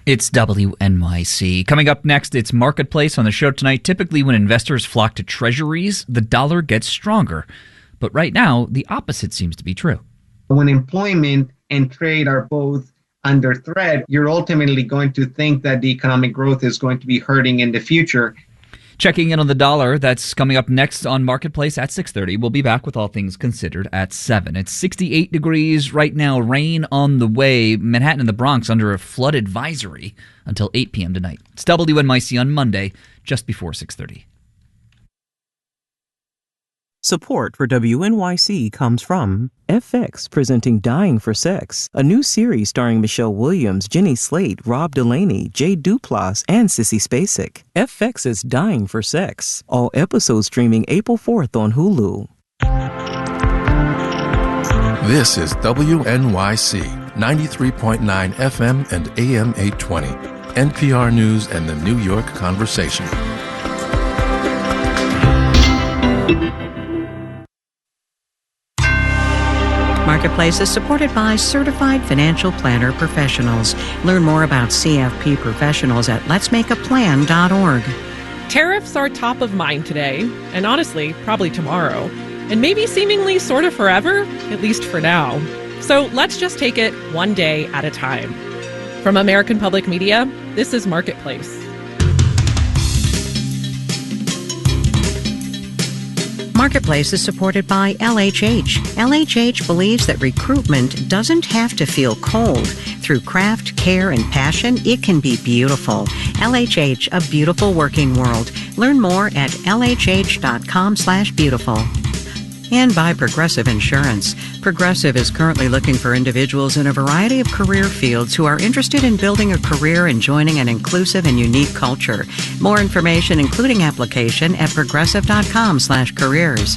It's WNYC. Coming up next, it's Marketplace on the show tonight. Typically, when investors flock to treasuries, the dollar gets stronger. But right now, the opposite seems to be true. When employment and trade are both under threat, you're ultimately going to think that the economic growth is going to be hurting in the future. Checking in on the dollar, that's coming up next on Marketplace at 6:30. We'll be back with all things considered at 7. It's 68 degrees right now, rain on the way. Manhattan and the Bronx under a flood advisory until 8 p.m. tonight. It's WNYC on Monday, just before 6:30. Support for WNYC comes from FX, presenting Dying for Sex, a new series starring Michelle Williams, Jenny Slate, Rob Delaney, Jay Duplass, and Sissy Spacek. FX's Dying for Sex. All episodes streaming April 4th on Hulu. This is WNYC 93.9 FM and AM 820. NPR News and the New York Conversation. Marketplace is supported by Certified Financial Planner Professionals. Learn more about CFP professionals at letsmakeaplan.org. Tariffs are top of mind today, and honestly, probably tomorrow, and maybe seemingly sort of forever, at least for now. So let's just take it one day at a time. From American Public Media, this is Marketplace. Marketplace is supported by LHH. LHH believes that recruitment doesn't have to feel cold. Through craft, care, and passion, it can be beautiful. LHH, a beautiful working world. Learn more at lhh.com/beautiful. And by Progressive Insurance. Progressive is currently looking for individuals in a variety of career fields who are interested in building a career and joining an inclusive and unique culture. More information, including application, at progressive.com/careers.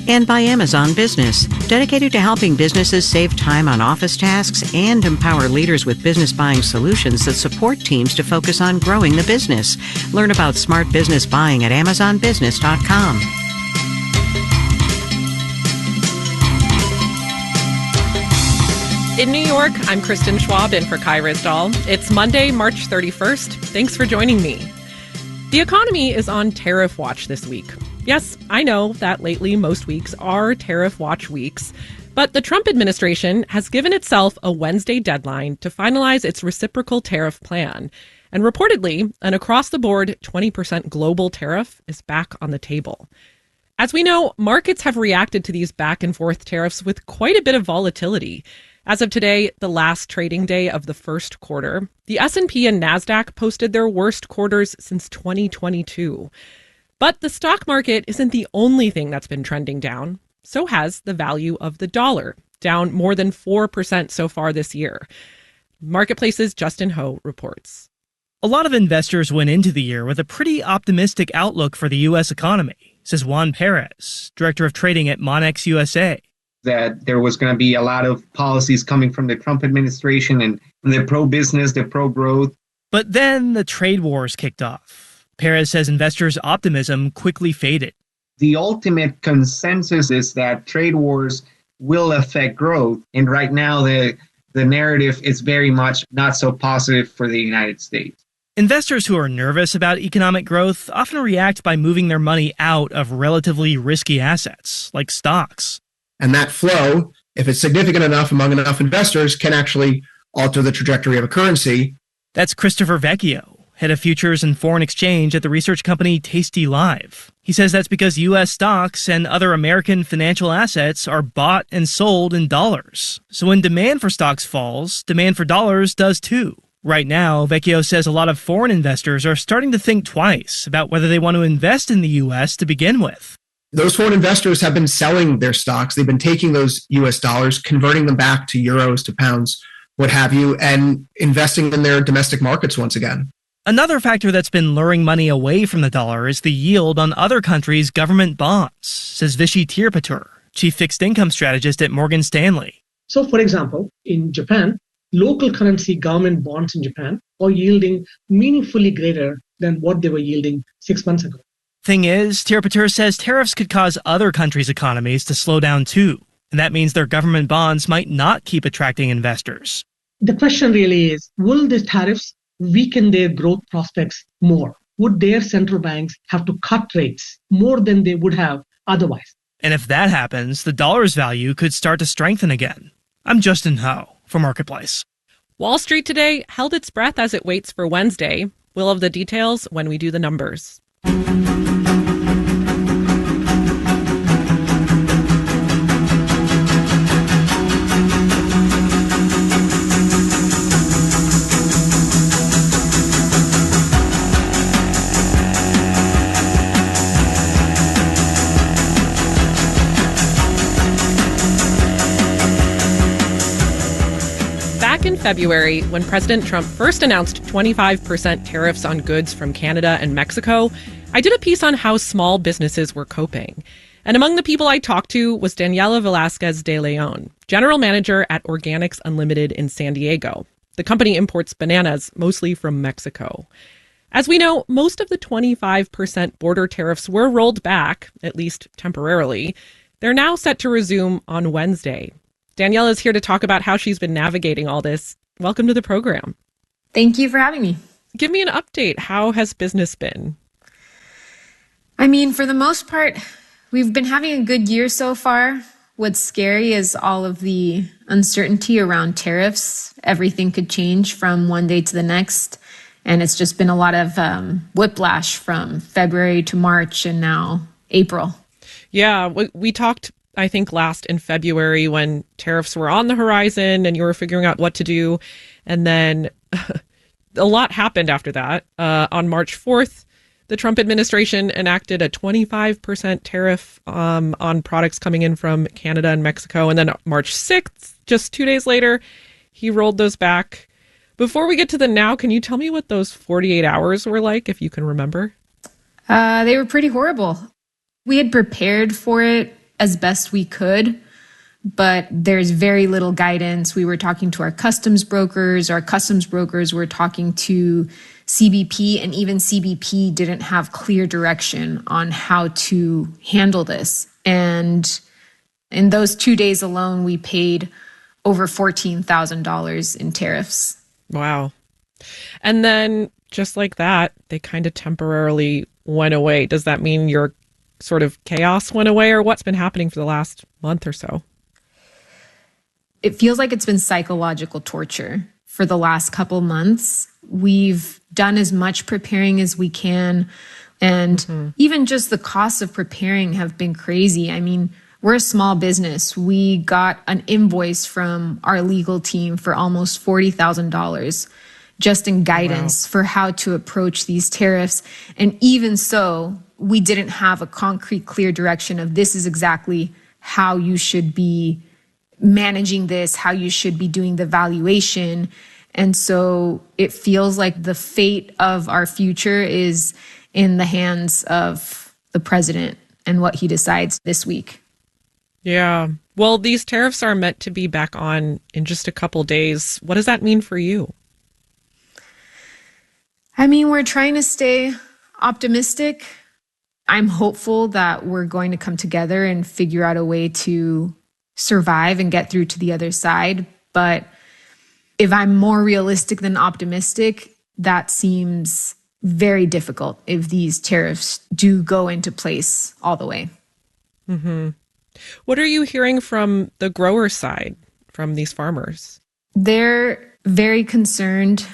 And by Amazon Business, dedicated to helping businesses save time on office tasks and empower leaders with business buying solutions that support teams to focus on growing the business. Learn about smart business buying at amazonbusiness.com. In New York, I'm Kristen Schwab in for Kai Ryssdal. It's Monday, March 31st. Thanks for joining me. The economy is on tariff watch this week. Yes, I know that lately most weeks are tariff watch weeks, but the Trump administration has given itself a Wednesday deadline to finalize its reciprocal tariff plan. And reportedly, an across-the-board 20% global tariff is back on the table. As we know, markets have reacted to these back-and-forth tariffs with quite a bit of volatility. As of today, the last trading day of the first quarter, the S&P and NASDAQ posted their worst quarters since 2022. But the stock market isn't the only thing that's been trending down. So has the value of the dollar, down more than 4% so far this year. Marketplace's Justin Ho reports. A lot of investors went into the year with a pretty optimistic outlook for the U.S. economy, says Juan Perez, director of trading at Monex USA. That there was going to be a lot of policies coming from the Trump administration and the pro-business, the pro-growth. But then the trade wars kicked off. Perez says investors' optimism quickly faded. The ultimate consensus is that trade wars will affect growth. And right now, the narrative is very much not so positive for the United States. Investors who are nervous about economic growth often react by moving their money out of relatively risky assets, like stocks. And that flow, if it's significant enough among enough investors, can actually alter the trajectory of a currency. That's Christopher Vecchio, head of futures and foreign exchange at the research company Tasty Live. He says that's because U.S. stocks and other American financial assets are bought and sold in dollars. So when demand for stocks falls, demand for dollars does too. Right now, Vecchio says a lot of foreign investors are starting to think twice about whether they want to invest in the U.S. to begin with. Those foreign investors have been selling their stocks. They've been taking those U.S. dollars, converting them back to euros, to pounds, what have you, and investing in their domestic markets once again. Another factor that's been luring money away from the dollar is the yield on other countries' government bonds, says Vishy Tirpatur, chief fixed income strategist at Morgan Stanley. So, for example, in Japan, local currency government bonds in Japan are yielding meaningfully greater than what they were yielding 6 months ago. Thing is, Tirpatur says tariffs could cause other countries' economies to slow down too, and that means their government bonds might not keep attracting investors. The question really is, will these tariffs weaken their growth prospects more? Would their central banks have to cut rates more than they would have otherwise? And if that happens, the dollar's value could start to strengthen again. I'm Justin Ho for Marketplace. Wall Street today held its breath as it waits for Wednesday. We'll have the details when we do the numbers. In February, when President Trump first announced 25% tariffs on goods from Canada and Mexico, I did a piece on how small businesses were coping. And among the people I talked to was Daniela Velasquez de Leon, general manager at Organics Unlimited in San Diego. The company imports bananas mostly from Mexico. As we know, most of the 25% border tariffs were rolled back, at least temporarily. They're now set to resume on Wednesday. Daniela is here to talk about how she's been navigating all this. Welcome to the program. Thank you for having me. Give me an update. How has business been? I mean, for the most part, we've been having a good year so far. What's scary is all of the uncertainty around tariffs. Everything could change from one day to the next. And it's just been a lot of whiplash from February to March and now April. Yeah, we talked, I think, last in February when tariffs were on the horizon and you were figuring out what to do. And then a lot happened after that. On March 4th, the Trump administration enacted a 25% tariff on products coming in from Canada and Mexico. And then March 6th, just 2 days later, he rolled those back. Before we get to the now, can you tell me what those 48 hours were like, if you can remember? They were pretty horrible. We had prepared for it as best we could, but there's very little guidance. We were talking to our customs brokers. Our customs brokers were talking to CBP, and even CBP didn't have clear direction on how to handle this. And in those 2 days alone, we paid over $14,000 in tariffs. Wow. And then just like that, they kind of temporarily went away. Does that mean your sort of chaos went away, or what's been happening for the last month or so? It feels like it's been psychological torture for the last couple months. We've done as much preparing as we can. And even just the costs of preparing have been crazy. I mean, we're a small business. We got an invoice from our legal team for almost $40,000 just in guidance for how to approach these tariffs. And even so, we didn't have a concrete, clear direction of this is exactly how you should be managing this, how you should be doing the valuation. And so it feels like the fate of our future is in the hands of the president and what he decides this week. Yeah. Well, these tariffs are meant to be back on in just a couple days. What does that mean for you? I mean, we're trying to stay optimistic. I'm hopeful that we're going to come together and figure out a way to survive and get through to the other side. But if I'm more realistic than optimistic, that seems very difficult if these tariffs do go into place all the way. Mm-hmm. What are you hearing from the grower side, from these farmers? They're very concerned.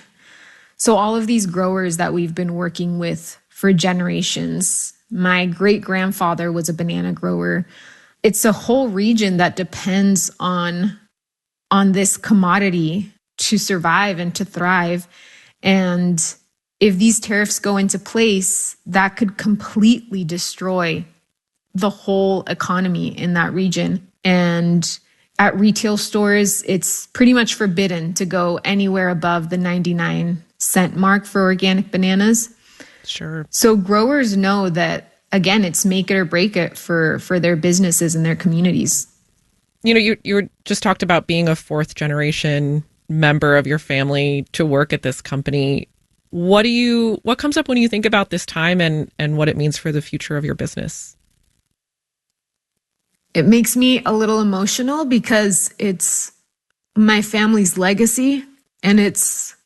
So all of these growers that we've been working with for generations, my great-grandfather was a banana grower. It's a whole region that depends on this commodity to survive and to thrive. And if these tariffs go into place, that could completely destroy the whole economy in that region. And at retail stores, it's pretty much forbidden to go anywhere above the 99-cent mark for organic bananas. Sure. So growers know that, again, it's make it or break it for their businesses and their communities. You know, you just talked about being a fourth generation member of your family to work at this company. What comes up when you think about this time and what it means for the future of your business? It makes me a little emotional because it's my family's legacy, and it's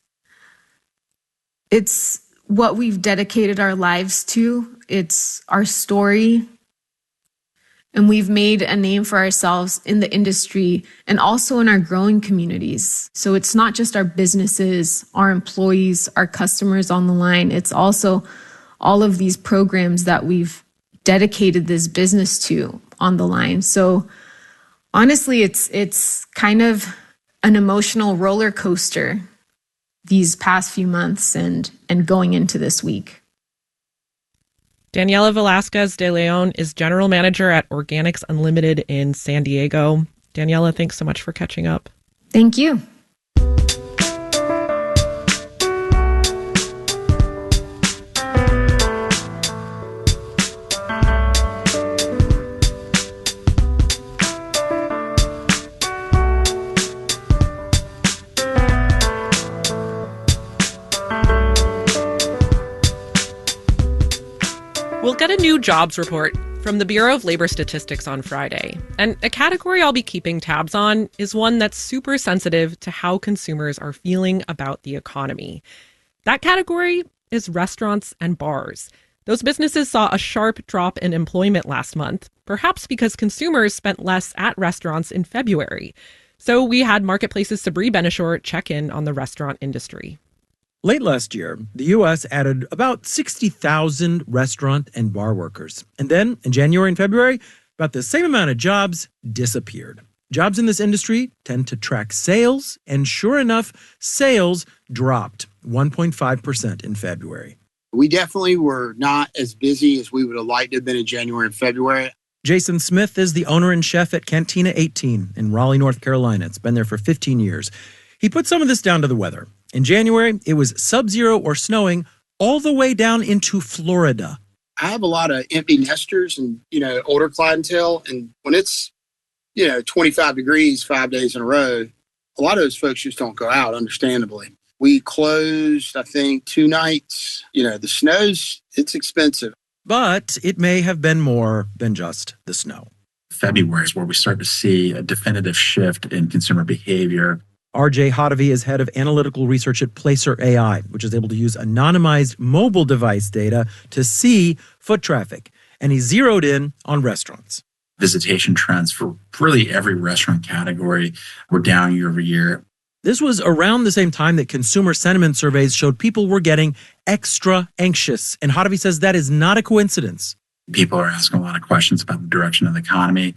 It's what we've dedicated our lives to. It's our story. And we've made a name for ourselves in the industry and also in our growing communities. So it's not just our businesses, our employees, our customers on the line. It's also all of these programs that we've dedicated this business to on the line. So honestly, it's kind of an emotional roller coaster these past few months and going into this week. Daniela Velasquez de Leon is general manager at Organics Unlimited in San Diego. Daniela, thanks so much for catching up. Thank you. We'll get a new jobs report from the Bureau of Labor Statistics on Friday. And a category I'll be keeping tabs on is one that's super sensitive to how consumers are feeling about the economy. That category is restaurants and bars. Those businesses saw a sharp drop in employment last month, perhaps because consumers spent less at restaurants in February. So we had Marketplace's Sabri Benishore check in on the restaurant industry. Late last year, the U.S. added about 60,000 restaurant and bar workers. And then, in January and February, about the same amount of jobs disappeared. Jobs in this industry tend to track sales, and sure enough, sales dropped 1.5% in February. We definitely were not as busy as we would have liked to have been in January and February. Jason Smith is the owner and chef at Cantina 18 in Raleigh, North Carolina. It's been there for 15 years. He put some of this down to the weather. In January, it was sub-zero or snowing all the way down into Florida. I have a lot of empty nesters and, older clientele. And when it's, 25 degrees 5 days in a row, a lot of those folks just don't go out, understandably. We closed, I think, 2 nights. The snow's, it's expensive. But it may have been more than just the snow. February is where we start to see a definitive shift in consumer behavior. RJ Hotovy is head of analytical research at Placer AI, which is able to use anonymized mobile device data to see foot traffic. And he zeroed in on restaurants. Visitation trends for really every restaurant category were down year over year. This was around the same time that consumer sentiment surveys showed people were getting extra anxious. And Hotovy says that is not a coincidence. People are asking a lot of questions about the direction of the economy.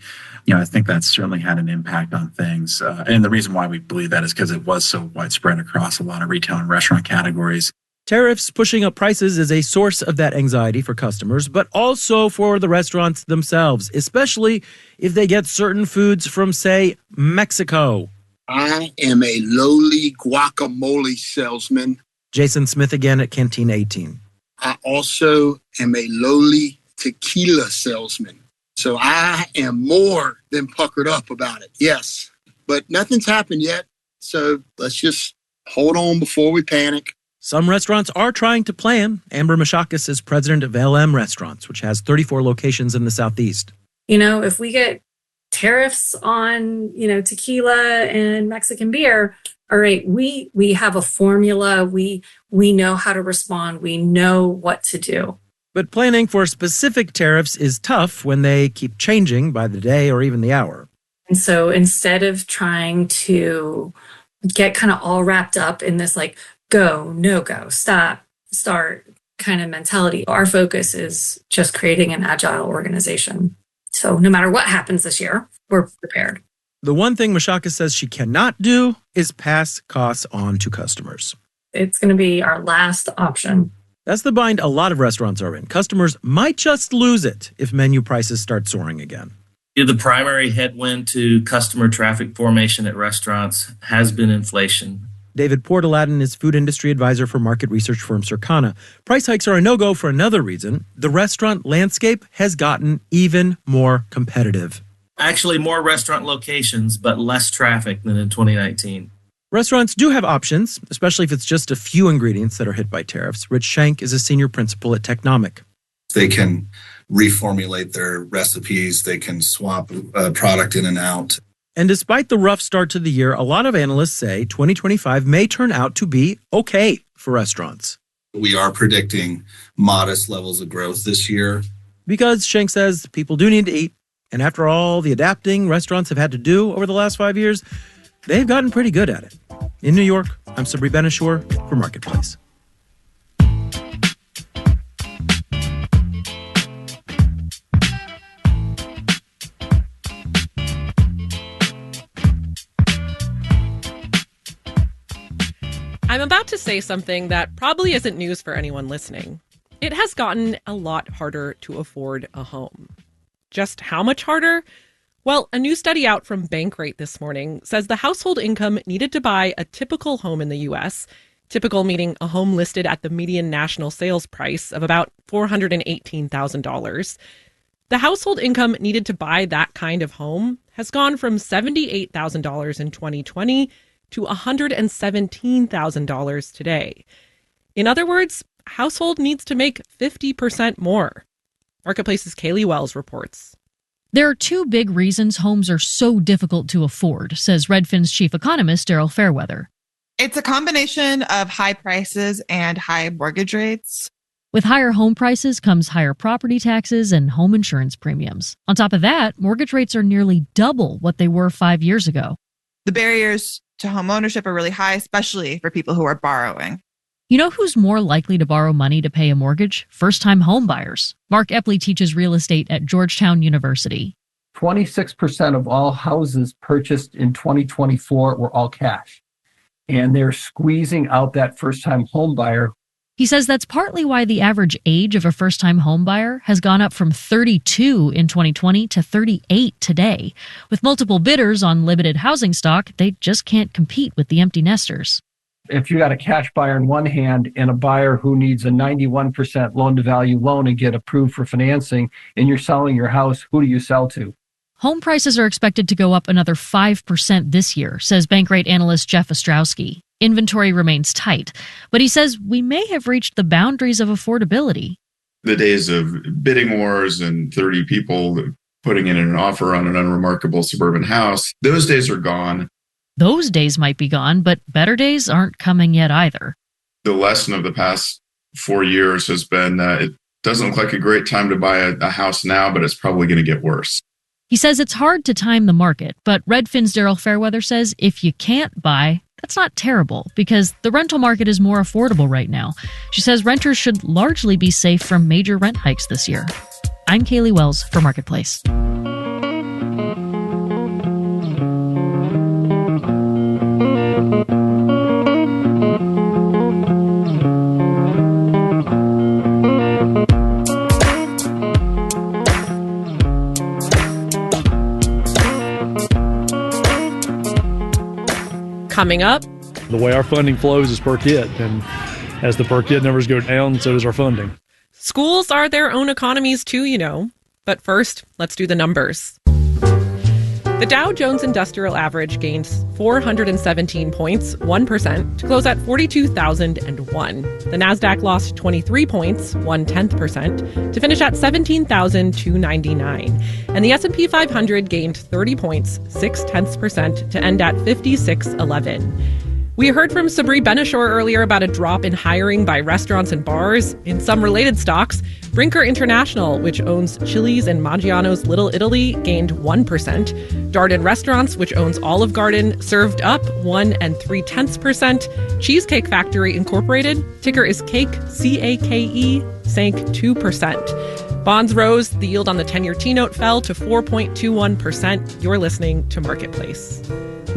I think that's certainly had an impact on things. And the reason why we believe that is because it was so widespread across a lot of retail and restaurant categories. Tariffs pushing up prices is a source of that anxiety for customers, but also for the restaurants themselves, especially if they get certain foods from, say, Mexico. I am a lowly guacamole salesman. Jason Smith again at Cantina 18. I also am a lowly tequila salesman. So I am more than puckered up about it. Yes, but nothing's happened yet. So let's just hold on before we panic. Some restaurants are trying to plan. Amber Mashakis is president of LM Restaurants, which has 34 locations in the Southeast. If we get tariffs on, tequila and Mexican beer, all right, we have a formula. We know how to respond. We know what to do. But planning for specific tariffs is tough when they keep changing by the day or even the hour. And so instead of trying to get kind of all wrapped up in this go, no go, stop, start kind of mentality, our focus is just creating an agile organization. So no matter what happens this year, we're prepared. The one thing Mashaka says she cannot do is pass costs on to customers. It's going to be our last option. That's the bind a lot of restaurants are in. Customers might just lose it if menu prices start soaring again. The primary headwind to customer traffic formation at restaurants has been inflation. David Portaladin is food industry advisor for market research firm Circana. Price hikes are a no-go for another reason. The restaurant landscape has gotten even more competitive. Actually, more restaurant locations, but less traffic than in 2019. Restaurants do have options, especially if it's just a few ingredients that are hit by tariffs. Rich Shank is a senior principal at Technomic. They can reformulate their recipes. They can swap a product in and out. And despite the rough start to the year, a lot of analysts say 2025 may turn out to be okay for restaurants. We are predicting modest levels of growth this year. Because Schenck says people do need to eat. And after all the adapting restaurants have had to do over the last 5 years, they've gotten pretty good at it. In New York, I'm Sabri Benishore for Marketplace. I'm about to say something that probably isn't news for anyone listening. It has gotten a lot harder to afford a home. Just how much harder? Well, a new study out from Bankrate this morning says the household income needed to buy a typical home in the U.S., typical meaning a home listed at the median national sales price of about $418,000. The household income needed to buy that kind of home has gone from $78,000 in 2020 to $117,000 today. In other words, household needs to make 50% more. Marketplace's Kaylee Wells reports. There are two big reasons homes are so difficult to afford, says Redfin's chief economist, Daryl Fairweather. It's a combination of high prices and high mortgage rates. With higher home prices comes higher property taxes and home insurance premiums. On top of that, mortgage rates are nearly double what they were 5 years ago. The barriers to home ownership are really high, especially for people who are borrowing. You know who's more likely to borrow money to pay a mortgage? First-time home buyers. Mark Epley teaches real estate at Georgetown University. 26% of all houses purchased in 2024 were all cash. And they're squeezing out that first-time home buyer. He says that's partly why the average age of a first-time home buyer has gone up from 32 in 2020 to 38 today. With multiple bidders on limited housing stock, they just can't compete with the empty nesters. If you got a cash buyer in one hand and a buyer who needs a 91% loan-to-value loan and get approved for financing, and you're selling your house, who do you sell to? Home prices are expected to go up another 5% this year, says Bankrate analyst Jeff Ostrowski. Inventory remains tight, but he says we may have reached the boundaries of affordability. The days of bidding wars and 30 people putting in an offer on an unremarkable suburban house, those days are gone. Those days might be gone, but better days aren't coming yet either. The lesson of the past 4 years has been it doesn't look like a great time to buy a house now, but it's probably going to get worse. He says it's hard to time the market, but Redfin's Daryl Fairweather says if you can't buy, that's not terrible because the rental market is more affordable right now. She says renters should largely be safe from major rent hikes this year. I'm Kaylee Wells for Marketplace. Coming up, the way our funding flows is per kid, and as the per kid numbers go down, so does our funding. Schools are their own economies too, you know. But first, let's do the numbers. The Dow Jones Industrial Average gained 417 points, 1%, to close at 42,001. The Nasdaq lost 23 points, 0.1%, to finish at 17,299. And the S&P 500 gained 30 points, 0.6%, to end at 5611. We heard from Sabri Benishore earlier about a drop in hiring by restaurants and bars. In some related stocks, Brinker International, which owns Chili's and Maggiano's Little Italy, gained 1%. Darden Restaurants, which owns Olive Garden, served up 1.3%. Cheesecake Factory Incorporated, ticker is Cake, C-A-K-E, sank 2%. Bonds rose. The yield on the 10-year T-note fell to 4.21%. You're listening to Marketplace.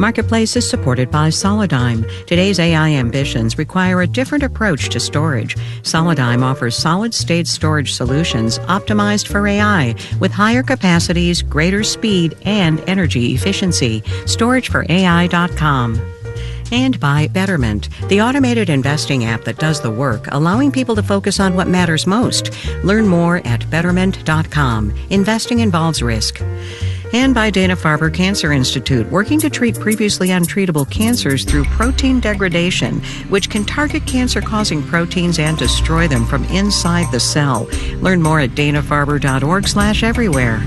Marketplace is supported by Solidigm. Today's AI ambitions require a different approach to storage. Solidigm offers solid-state storage solutions optimized for AI with higher capacities, greater speed, and energy efficiency. StorageForAI.com. And by Betterment, the automated investing app that does the work, allowing people to focus on what matters most. Learn more at Betterment.com. Investing involves risk. And by Dana-Farber Cancer Institute, working to treat previously untreatable cancers through protein degradation, which can target cancer-causing proteins and destroy them from inside the cell. Learn more at danafarber.org/everywhere.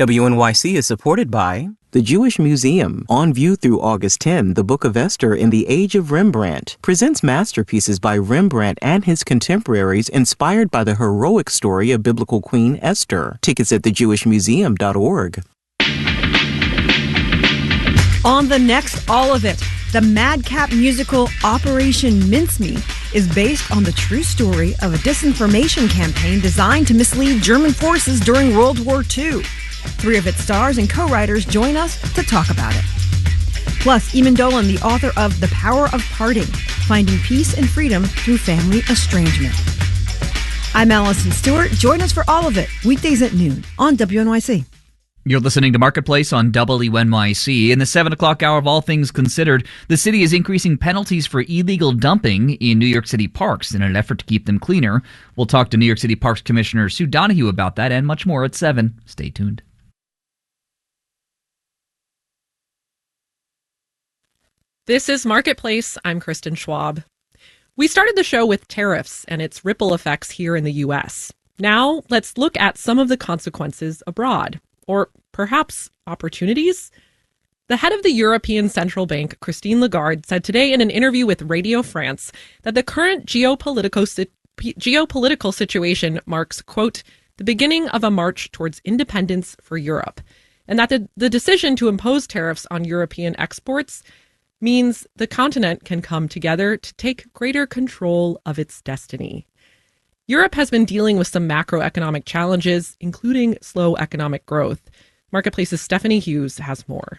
WNYC is supported by the Jewish Museum. On view through August 10, the Book of Esther in the Age of Rembrandt presents masterpieces by Rembrandt and his contemporaries inspired by the heroic story of biblical Queen Esther. Tickets at thejewishmuseum.org. On the next All of It, the madcap musical Operation Mincemeat is based on the true story of a disinformation campaign designed to mislead German forces during World War II. 3 of its stars and co-writers join us to talk about it. Plus, Eamon Dolan, the author of The Power of Parting, Finding Peace and Freedom Through Family Estrangement. I'm Allison Stewart. Join us for All of It, weekdays at noon on WNYC. You're listening to Marketplace on WNYC. In the 7 o'clock hour of All Things Considered, the city is increasing penalties for illegal dumping in New York City parks in an effort to keep them cleaner. We'll talk to New York City Parks Commissioner Sue Donahue about that and much more at 7. Stay tuned. This is Marketplace. I'm Kristen Schwab. We started the show with tariffs and its ripple effects here in the U.S. Now, let's look at some of the consequences abroad, or perhaps opportunities. The head of the European Central Bank, Christine Lagarde, said today in an interview with Radio France that the current geopolitical situation marks, quote, the beginning of a march towards independence for Europe, and that the decision to impose tariffs on European exports means the continent can come together to take greater control of its destiny. Europe has been dealing with some macroeconomic challenges, including slow economic growth. Marketplace's Stephanie Hughes has more.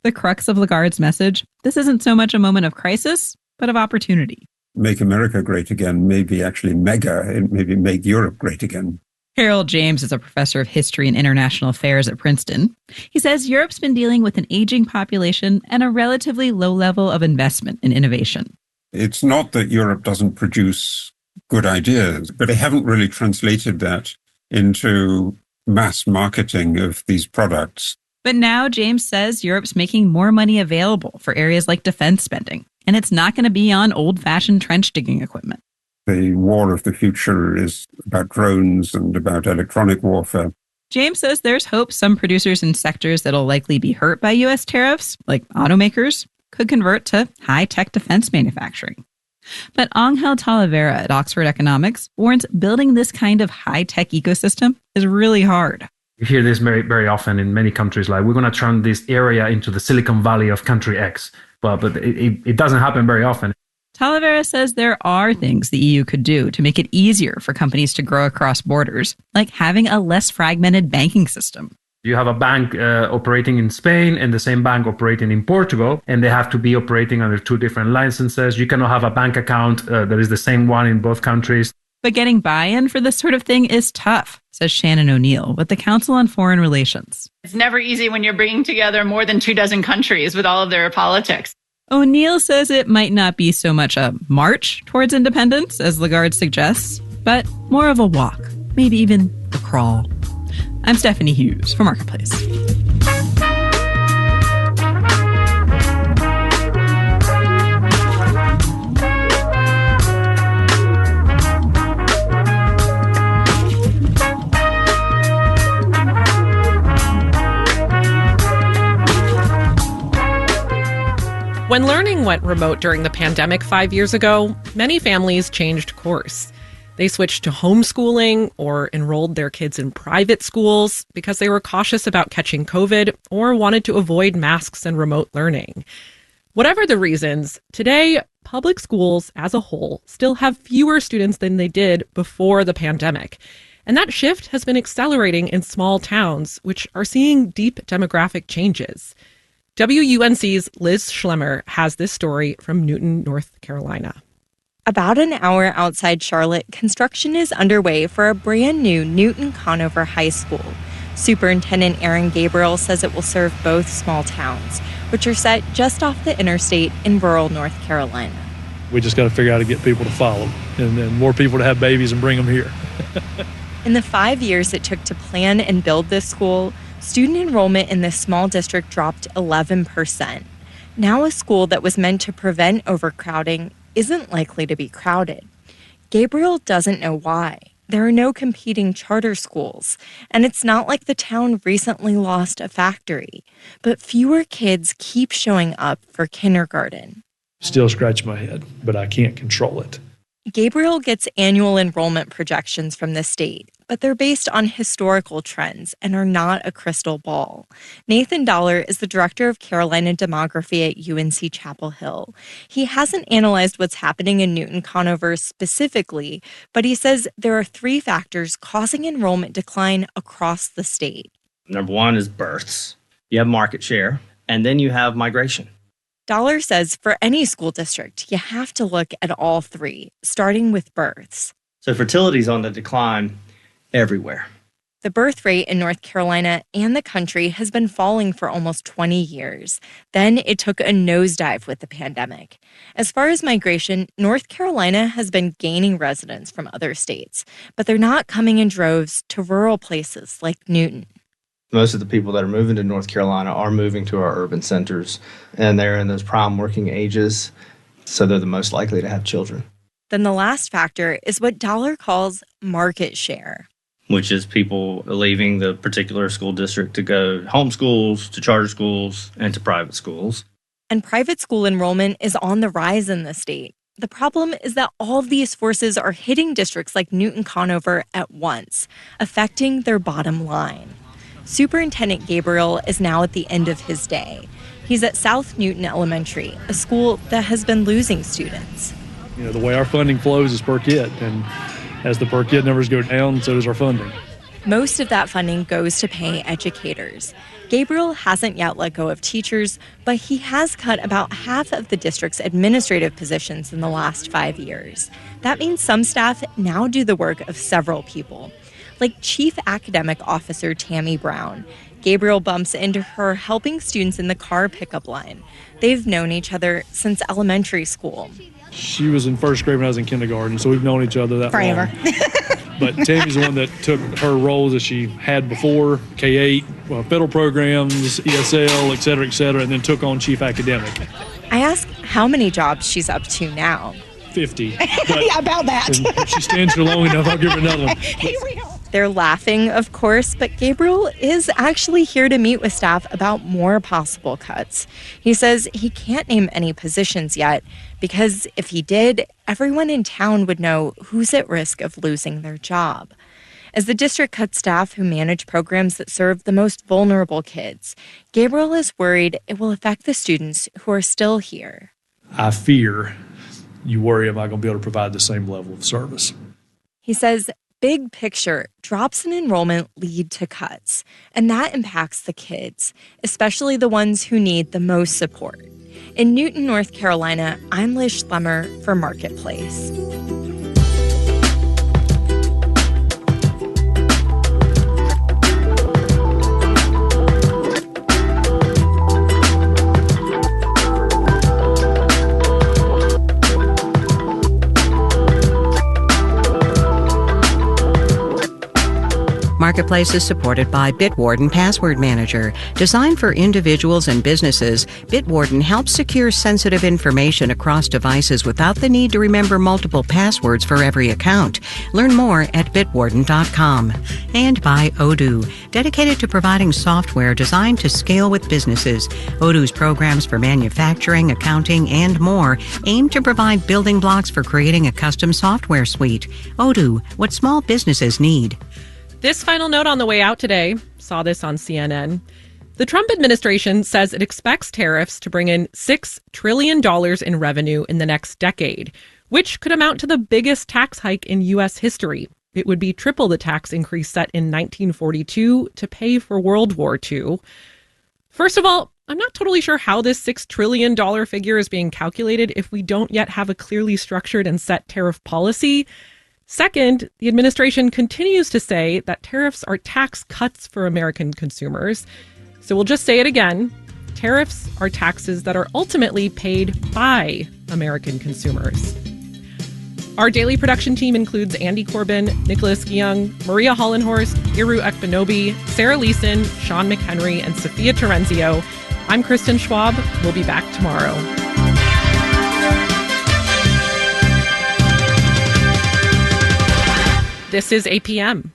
The crux of Lagarde's message: this isn't so much a moment of crisis, but of opportunity. Make America great again, maybe actually mega, and maybe make Europe great again. Harold James is a professor of history and international affairs at Princeton. He says Europe's been dealing with an aging population and a relatively low level of investment in innovation. It's not that Europe doesn't produce good ideas, but they haven't really translated that into mass marketing of these products. But now James says Europe's making more money available for areas like defense spending, and it's not going to be on old-fashioned trench digging equipment. The war of the future is about drones and about electronic warfare. James says there's hope some producers in sectors that'll likely be hurt by U.S. tariffs, like automakers, could convert to high-tech defense manufacturing. But Angel Talavera at Oxford Economics warns building this kind of high-tech ecosystem is really hard. You hear this very, very often in many countries, like, we're going to turn this area into the Silicon Valley of country X. But it doesn't happen very often. Talavera says there are things the EU could do to make it easier for companies to grow across borders, like having a less fragmented banking system. You have a bank operating in Spain and the same bank operating in Portugal, and they have to be operating under 2 different licenses. You cannot have a bank account that is the same one in both countries. But getting buy-in for this sort of thing is tough, says Shannon O'Neill with the Council on Foreign Relations. It's never easy when you're bringing together more than 24 countries with all of their politics. O'Neill says it might not be so much a march towards independence, as Lagarde suggests, but more of a walk, maybe even a crawl. I'm Stephanie Hughes for Marketplace. When learning went remote during the pandemic 5 years ago, many families changed course. They switched to homeschooling or enrolled their kids in private schools because they were cautious about catching COVID or wanted to avoid masks and remote learning. Whatever the reasons, today, public schools as a whole still have fewer students than they did before the pandemic. And that shift has been accelerating in small towns, which are seeing deep demographic changes. WUNC's Liz Schlemmer has this story from Newton, North Carolina. About an hour outside Charlotte, construction is underway for a brand new Newton Conover High School. Superintendent Aaron Gabriel says it will serve both small towns, which are set just off the interstate in rural North Carolina. We just got to figure out how to get people to follow and more people to have babies and bring them here. In the 5 years it took to plan and build this school, student enrollment in this small district dropped 11%. Now a school that was meant to prevent overcrowding isn't likely to be crowded. Gabriel doesn't know why. There are no competing charter schools, and it's not like the town recently lost a factory, but fewer kids keep showing up for kindergarten. Still scratch my head, but I can't control it. Gabriel gets annual enrollment projections from the state, but they're based on historical trends and are not a crystal ball. Nathan Dollar is the director of Carolina Demography at UNC Chapel Hill. He hasn't analyzed what's happening in Newton Conover specifically, but he says there are 3 factors causing enrollment decline across the state. Number 1 is births. You have market share, and then you have migration. Dollar says for any school district, you have to look at all 3, starting with births. So fertility is on the decline everywhere. The birth rate in North Carolina and the country has been falling for almost 20 years. Then it took a nosedive with the pandemic. As far as migration, North Carolina has been gaining residents from other states, but they're not coming in droves to rural places like Newton. Most of the people that are moving to North Carolina are moving to our urban centers, and they're in those prime working ages, so they're the most likely to have children. Then the last factor is what Dollar calls market share, which is people leaving the particular school district to go home schools, to charter schools, and to private schools. And private school enrollment is on the rise in the state. The problem is that all of these forces are hitting districts like Newton Conover at once, affecting their bottom line. Superintendent Gabriel is now at the end of his day. He's at South Newton Elementary, a school that has been losing students. You know, the way our funding flows is per kid, and as the per kid numbers go down, so does our funding. Most of that funding goes to pay educators. Gabriel hasn't yet let go of teachers, but he has cut about half of the district's administrative positions in the last 5 years. That means some staff now do the work of several people, like Chief Academic Officer Tammy Brown. Gabriel bumps into her helping students in the car pickup line. They've known each other since elementary school. She was in first grade when I was in kindergarten, so we've known each other that Forever. long. But Tammy's the one that took her roles that she had before, K-8, federal programs, ESL, et cetera, and then took on Chief Academic. I ask how many jobs she's up to now. 50. Yeah, about that. If she stands here long enough, I'll give her another one. They're laughing, of course, but Gabriel is actually here to meet with staff about more possible cuts. He says he can't name any positions yet because if he did, everyone in town would know who's at risk of losing their job. As the district cuts staff who manage programs that serve the most vulnerable kids, Gabriel is worried it will affect the students who are still here. I fear you worry, am I going to be able to provide the same level of service? He says big picture, drops in enrollment lead to cuts, and that impacts the kids, especially the ones who need the most support. In Newton, North Carolina, I'm Liz Schlemmer for Marketplace. Marketplace is supported by Bitwarden Password Manager. Designed for individuals and businesses, Bitwarden helps secure sensitive information across devices without the need to remember multiple passwords for every account. Learn more at bitwarden.com. And by Odoo, dedicated to providing software designed to scale with businesses. Odoo's programs for manufacturing, accounting, and more aim to provide building blocks for creating a custom software suite. Odoo, what small businesses need. This final note on the way out today, saw this on CNN. The Trump administration says it expects tariffs to bring in $6 trillion in revenue in the next decade, which could amount to the biggest tax hike in U.S. history. It would be triple the tax increase set in 1942 to pay for World War II. First of all, I'm not totally sure how this $6 trillion figure is being calculated if we don't yet have a clearly structured and set tariff policy. Second, the administration continues to say that tariffs are tax cuts for American consumers. So we'll just say it again. Tariffs are taxes that are ultimately paid by American consumers. Our daily production team includes Andy Corbin, Nicholas Giung, Maria Hollenhorst, Hiru Ekpenobi, Sarah Leeson, Sean McHenry, and Sophia Terenzio. I'm Kristen Schwab. We'll be back tomorrow. This is APM.